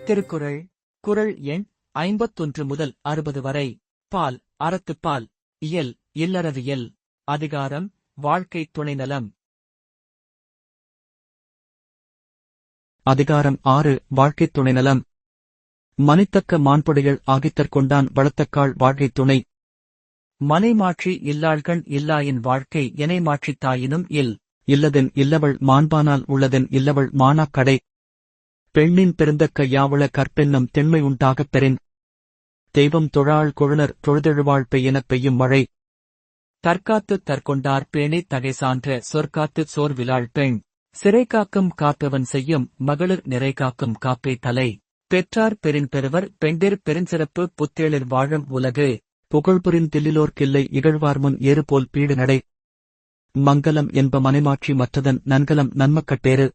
திருக்குறள் குறள் எண் 51 முதல் 60 வரை. பால் அறத்துப்பால். இயல் இல்லறவியல். அதிகாரம் வாழ்க்கைத் துணைநலம். அதிகாரம் 6 வாழ்க்கைத் துணைநலம். மனித்தக்க மாண்புடைகள் ஆகித்தற்கொண்டான் வளத்தக்காள் வாழ்க்கைத் துணை. மனைமாட்சி இல்லாள்கண் இல்லாயின் வாழ்க்கை எனைமாட்சித் தாயினும் இல்லதென் இல்லவள் மாண்பானால் உள்ளதென் இல்லவள் மாணாக் கடை. பெண்ணின் பெருந்தக்க யாவுள கற்பென்னும் தென்மை உண்டாகப் பெறின். தெய்வம் தொழாள் கொழுனர் தொழுதெழுவாள் பெய்யெனப் பெய்யும் மழை. தற்காத்துத் தற்கொண்டார் பேணித் தகைசான்ற சொற்காத்துச் சோர்விலாள் பெண். சிறைகாக்கும் காப்பவன் செய்யும் மகளிர் நிறைகாக்கும் காப்பே தலை. பெற்றார் பெறின் பெறுவர் பெண்டிர் பெருஞ்சிறப்பு புத்தேளிர் வாழும் உலகு. புகழ்புரின் தில்லிலோர்க்கில்லை இகழ்வார்முன் ஏறுபோல் பீடு நடை. மங்கலம் என்ப மனைமாட்சி மற்றதன் நன்கலம் நன்மக்கட்பேறு.